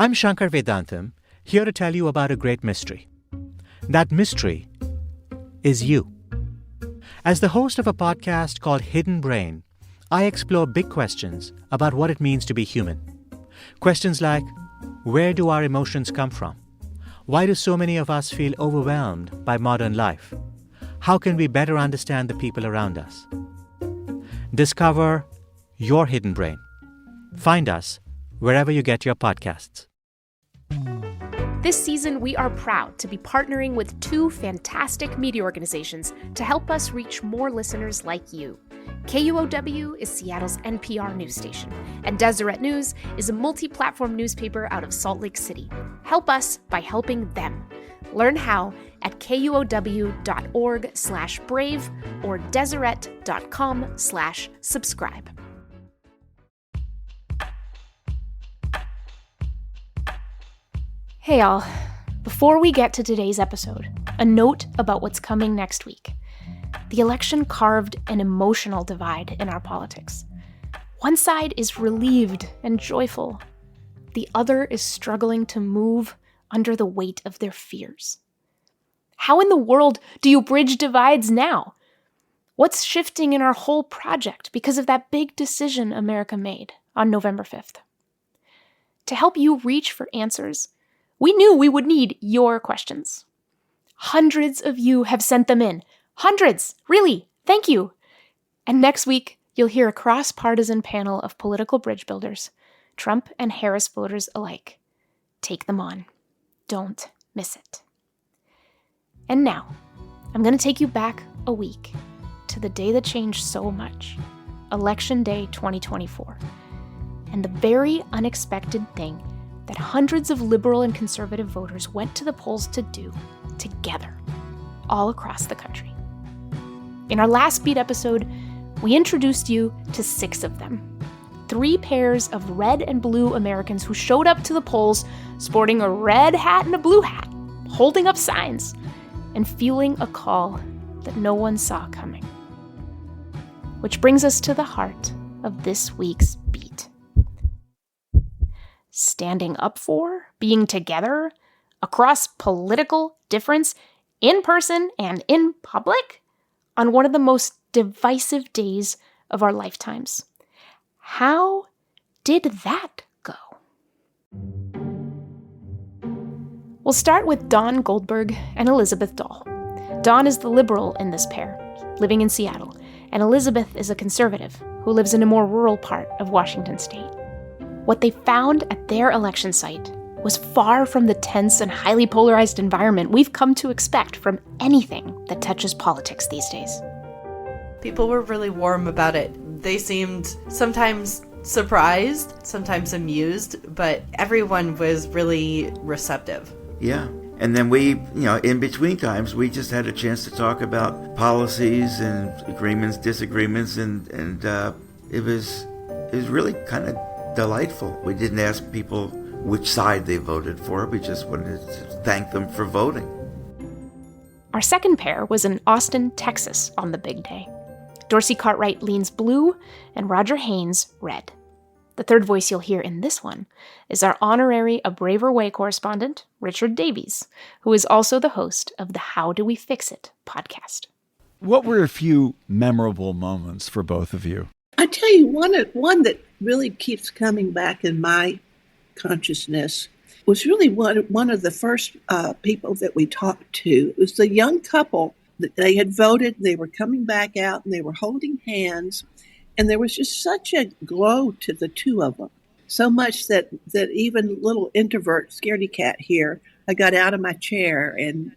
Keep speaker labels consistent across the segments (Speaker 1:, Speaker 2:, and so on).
Speaker 1: I'm Shankar Vedantam, here to tell you about a great mystery. That mystery is you. As the host of a podcast called Hidden Brain, I explore big questions about what it means to be human. Questions like, where do our emotions come from? Why do so many of us feel overwhelmed by modern life? How can we better understand the people around us? Discover your hidden brain. Find us wherever you get your podcasts.
Speaker 2: This season, we are proud to be partnering with two fantastic media organizations to help us reach more listeners like you. KUOW is Seattle's NPR news station, and Deseret News is a multi-platform newspaper out of Salt Lake City. Help us by helping them. Learn how at kuow.org/brave or deseret.com/subscribe. Hey y'all, before we get to today's episode, a note about what's coming next week. The election carved an emotional divide in our politics. One side is relieved and joyful. The other is struggling to move under the weight of their fears. How in the world do you bridge divides now? What's shifting in our whole project because of that big decision America made on November 5th? To help you reach for answers, we knew we would need your questions. Hundreds of you have sent them in. Hundreds! Really! Thank you! And next week, you'll hear a cross-partisan panel of political bridge builders, Trump and Harris voters alike. Take them on. Don't miss it. And now, I'm going to take you back a week to the day that changed so much, Election Day 2024, and the very unexpected thing that hundreds of liberal and conservative voters went to the polls to do together, all across the country. In our last Beat episode, we introduced you to 6 of them. 3 pairs of red and blue Americans who showed up to the polls sporting a red hat and a blue hat, holding up signs, and feeling a call that no one saw coming. Which brings us to the heart of this week's Beat. Standing up for, being together, across political difference, in person and in public, on one of the most divisive days of our lifetimes. How did that go? We'll start with Dawn Goldberg and Elizabeth Dahl. Dawn is the liberal in this pair, living in Seattle, and Elizabeth is a conservative who lives in a more rural part of Washington state. What they found at their election site was far from the tense and highly polarized environment we've come to expect from anything that touches politics these days.
Speaker 3: People were really warm about it. They seemed sometimes surprised, sometimes amused, but everyone was really receptive.
Speaker 4: Yeah. And then we, in between times, we just had a chance to talk about policies and agreements, disagreements, and it was really kind of delightful. We didn't ask people which side they voted for. We just wanted to thank them for voting.
Speaker 2: Our second pair was in Austin, Texas on the big day. Dorsey Cartwright leans blue and Roger Haynes red. The third voice you'll hear in this one is our honorary A Braver Way correspondent, Richard Davies, who is also the host of the How Do We Fix It podcast.
Speaker 5: What were a few memorable moments for both of you?
Speaker 6: I tell you, one that really keeps coming back in my consciousness was really one of the first people that we talked to. It was the young couple that they had voted. They were coming back out and they were holding hands. And there was just such a glow to the two of them. So much that even little introvert scaredy cat here, I got out of my chair and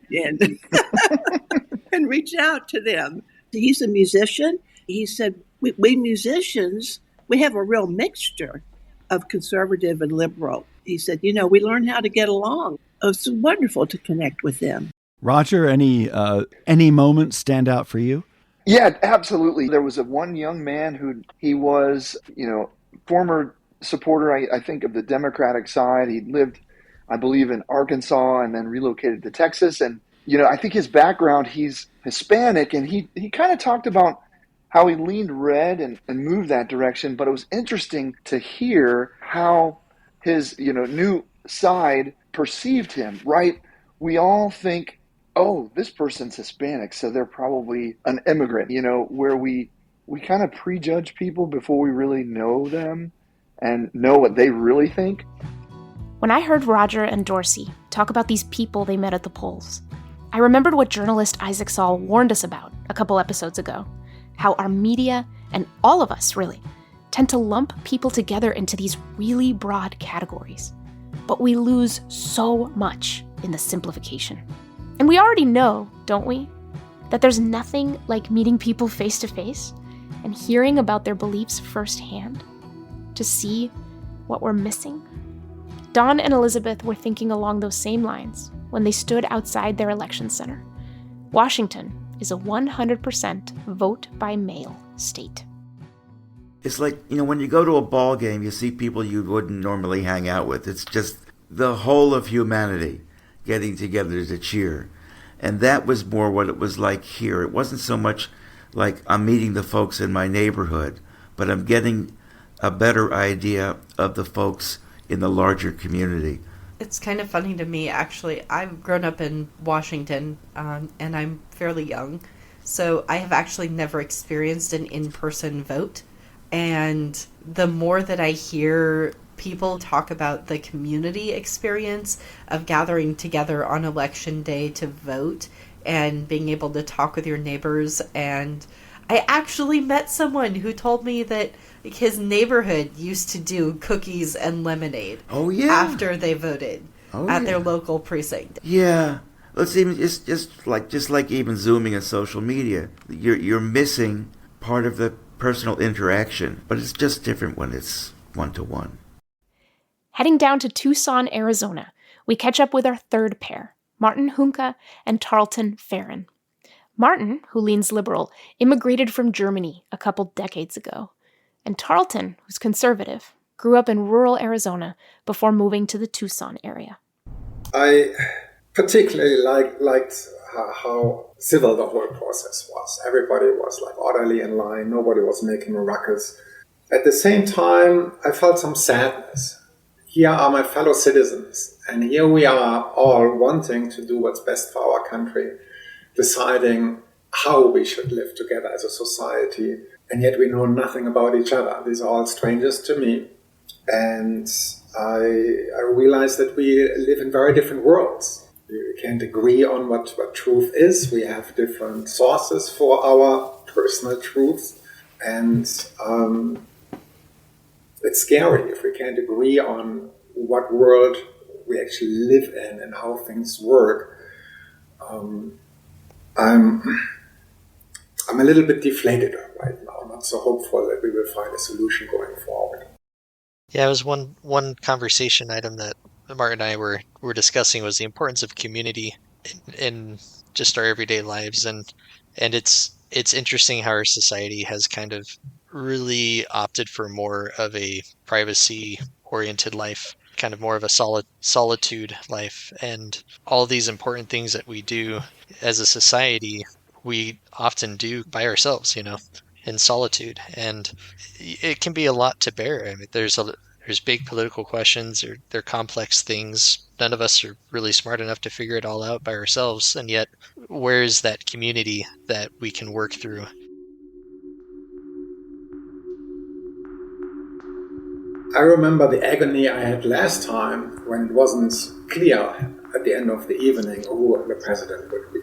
Speaker 6: and reached out to them. He's a musician. He said, we musicians, we have a real mixture of conservative and liberal. He said, we learn how to get along. It was wonderful to connect with them.
Speaker 5: Roger, any moments stand out for you?
Speaker 7: Yeah, absolutely. There was one young man he was, former supporter, I think, of the Democratic side. He lived, I believe, in Arkansas and then relocated to Texas. And, I think his background, he's Hispanic, and he kind of talked about how he leaned red and moved that direction. But it was interesting to hear how his, new side perceived him, right? We all think, oh, this person's Hispanic, so they're probably an immigrant, where we kind of prejudge people before we really know them and know what they really think.
Speaker 2: When I heard Roger and Dorsey talk about these people they met at the polls, I remembered what journalist Isaac Saul warned us about a couple episodes ago, how our media, and all of us really, tend to lump people together into these really broad categories. But we lose so much in the simplification. And we already know, don't we, that there's nothing like meeting people face to face and hearing about their beliefs firsthand to see what we're missing. Don and Elizabeth were thinking along those same lines when they stood outside their election center. Washington is a 100% vote by mail state.
Speaker 4: It's like, when you go to a ball game, you see people you wouldn't normally hang out with. It's just the whole of humanity getting together to cheer. And that was more what it was like here. It wasn't so much like I'm meeting the folks in my neighborhood, but I'm getting a better idea of the folks in the larger community.
Speaker 3: It's kind of funny to me, actually. I've grown up in Washington, and I'm fairly young, so I have actually never experienced an in-person vote. And the more that I hear people talk about the community experience of gathering together on election day to vote and being able to talk with your neighbors, and I actually met someone who told me that his neighborhood used to do cookies and lemonade after they voted at their local precinct.
Speaker 4: Yeah. Let's even just like even Zooming and social media. You're missing part of the personal interaction, but it's just different when it's one-to-one.
Speaker 2: Heading down to Tucson, Arizona, we catch up with our third pair, Martin Hunke and Tarleton Farron. Martin, who leans liberal, immigrated from Germany a couple decades ago. And Tarleton, who's conservative, grew up in rural Arizona before moving to the Tucson area.
Speaker 8: I particularly liked how civil the whole process was. Everybody was orderly in line. Nobody was making a ruckus. At the same time, I felt some sadness. Here are my fellow citizens, and here we are all wanting to do what's best for our country, deciding how we should live together as a society, and yet we know nothing about each other. These are all strangers to me, and I realize that we live in very different worlds. We can't agree on what truth is. We have different sources for our personal truths, and it's scary if we can't agree on what world we actually live in and how things work. I'm a little bit deflated right now, not so hopeful that we will find a solution going forward.
Speaker 9: Yeah, it was one conversation item that Martin and I were discussing was the importance of community in just our everyday lives, and it's interesting how our society has kind of really opted for more of a privacy-oriented life, kind of more of a solitude life, and all these important things that we do as a society, we often do by ourselves, in solitude, and it can be a lot to bear. I mean, there's big political questions, they're complex things. None of us are really smart enough to figure it all out by ourselves, and yet, where is that community that we can work through?
Speaker 8: I remember the agony I had last time when it wasn't clear at the end of the evening who the president would be.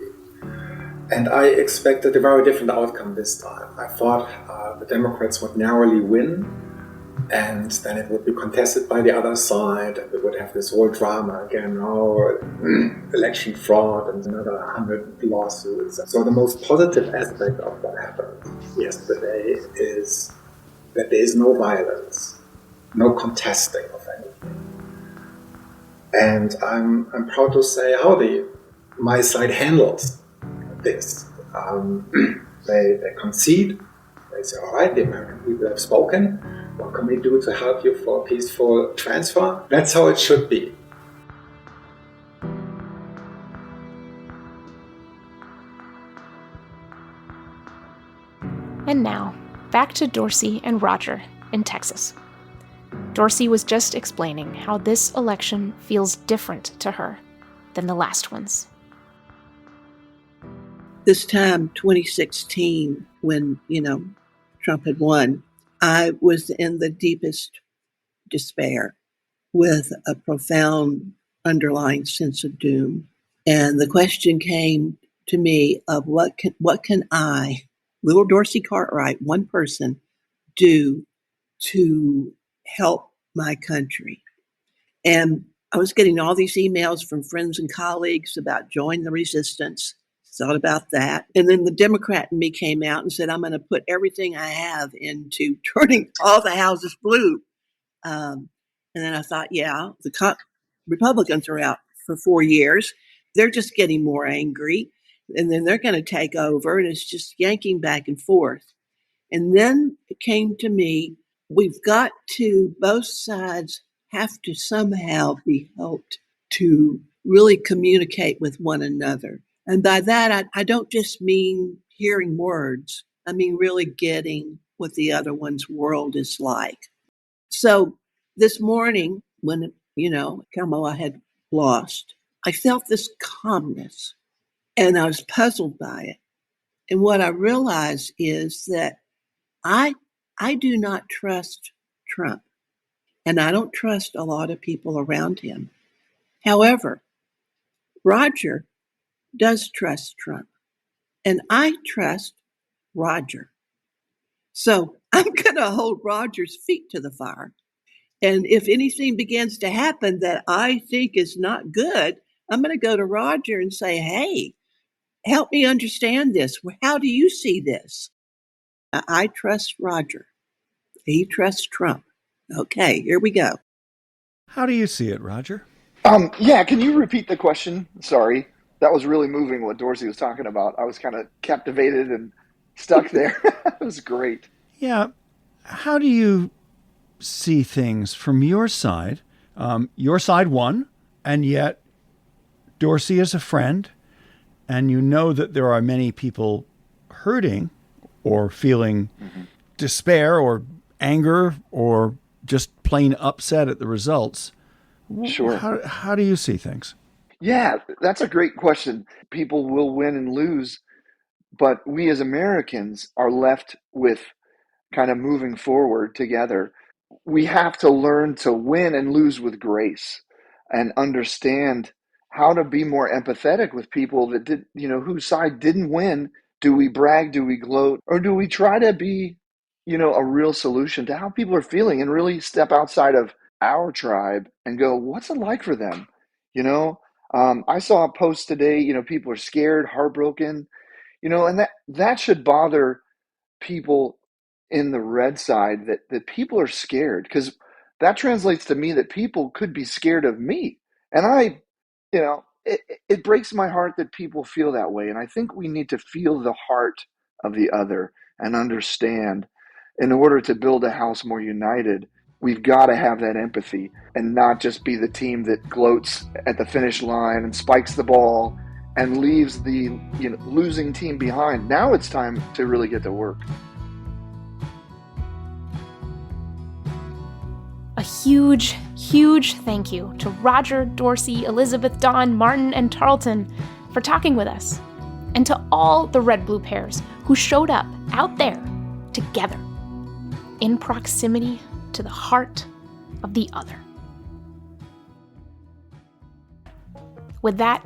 Speaker 8: And I expected a very different outcome this time. I thought the Democrats would narrowly win, and then it would be contested by the other side, and we would have this whole drama again, election fraud and another 100 lawsuits. So the most positive aspect of what happened yesterday is that there is no violence. No contesting of anything. And I'm proud to say how my side handles this. They concede. They say, all right, the American people have spoken. What can we do to help you for a peaceful transfer? That's how it should be.
Speaker 2: And now, back to Dorsey and Roger in Texas. Dorsey was just explaining how this election feels different to her than the last ones.
Speaker 6: This time, 2016, when, Trump had won, I was in the deepest despair with a profound underlying sense of doom. And the question came to me of what can I, little Dorsey Cartwright, one person, do to help my country? And I was getting all these emails from friends and colleagues about join the resistance. Thought about that. And then the Democrat in me came out and said, I'm going to put everything I have into turning all the houses blue. And then I thought, the Republicans are out for 4 years. They're just getting more angry. And then they're going to take over. And it's just yanking back and forth. And then it came to me, we've got to, both sides have to somehow be helped to really communicate with one another. And by that, I don't just mean hearing words. I mean really getting what the other one's world is like. So this morning, when, Kamala had lost, I felt this calmness, and I was puzzled by it. And what I realized is that I do not trust Trump, and I don't trust a lot of people around him. However, Roger does trust Trump, and I trust Roger. So I'm going to hold Roger's feet to the fire. And if anything begins to happen that I think is not good, I'm going to go to Roger and say, hey, help me understand this. How do you see this? I trust Roger. He trusts Trump. Okay, here we go.
Speaker 5: How do you see it, Roger?
Speaker 7: Can you repeat the question? Sorry. That was really moving what Dorsey was talking about. I was kind of captivated and stuck there. It was great.
Speaker 5: Yeah. How do you see things from your side? Your side won, and yet Dorsey is a friend, and you know that there are many people hurting or feeling despair or anger or just plain upset at the results.
Speaker 7: Sure.
Speaker 5: How do you see things?
Speaker 7: Yeah, that's a great question. People will win and lose, but we as Americans are left with kind of moving forward together. We have to learn to win and lose with grace and understand how to be more empathetic with people that did, whose side didn't win. Do we brag? Do we gloat? Or do we try to be, a real solution to how people are feeling and really step outside of our tribe and go, what's it like for them? I saw a post today, people are scared, heartbroken, and that should bother people in the red side, that people are scared, because that translates to me that people could be scared of me. And it breaks my heart that people feel that way. And I think we need to feel the heart of the other and understand, in order to build a house more united, we've got to have that empathy and not just be the team that gloats at the finish line and spikes the ball and leaves the losing team behind. Now it's time to really get to work.
Speaker 2: A huge, huge thank you to Roger, Dorsey, Elizabeth, Dawn, Martin, and Tarleton for talking with us, and to all the Red Blue pairs who showed up out there together in proximity to the heart of the other. With that,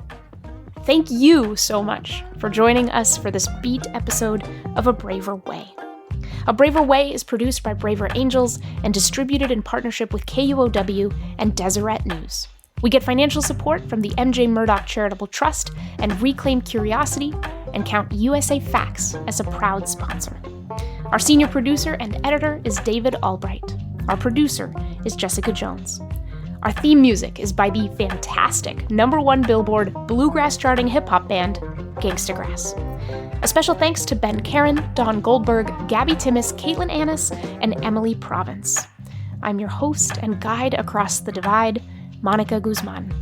Speaker 2: thank you so much for joining us for this beat episode of A Braver Way. A Braver Way is produced by Braver Angels and distributed in partnership with KUOW and Deseret News. We get financial support from the MJ Murdoch Charitable Trust and Reclaim Curiosity, and count USA Facts as a proud sponsor. Our senior producer and editor is David Albright. Our producer is Jessica Jones. Our theme music is by the fantastic #1 Billboard bluegrass charting hip-hop band, Gangsta Grass. A special thanks to Ben Karen, Dawn Goldberg, Gabby Timmis, Caitlin Annis, and Emily Province. I'm your host and guide across the divide, Monica Guzman.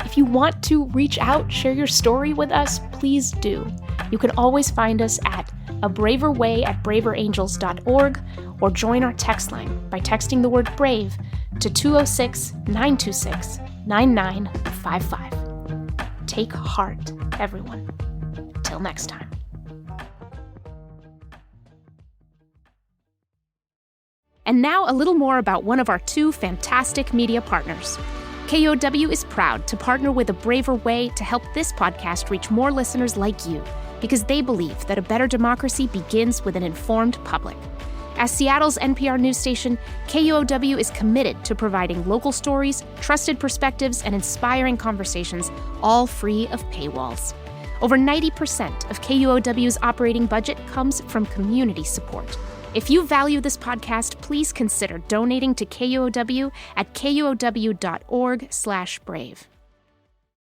Speaker 2: If you want to reach out, share your story with us, please do. You can always find us at A Braver Way at braverangels.org or join our text line by texting the word BRAVE to 206-926-9955. Take heart, everyone. Till next time. And now a little more about one of our two fantastic media partners. KUOW is proud to partner with A Braver Way to help this podcast reach more listeners like you, because they believe that a better democracy begins with an informed public. As Seattle's NPR news station, KUOW is committed to providing local stories, trusted perspectives, and inspiring conversations, all free of paywalls. Over 90% of KUOW's operating budget comes from community support. If you value this podcast, please consider donating to KUOW at kuow.org/brave.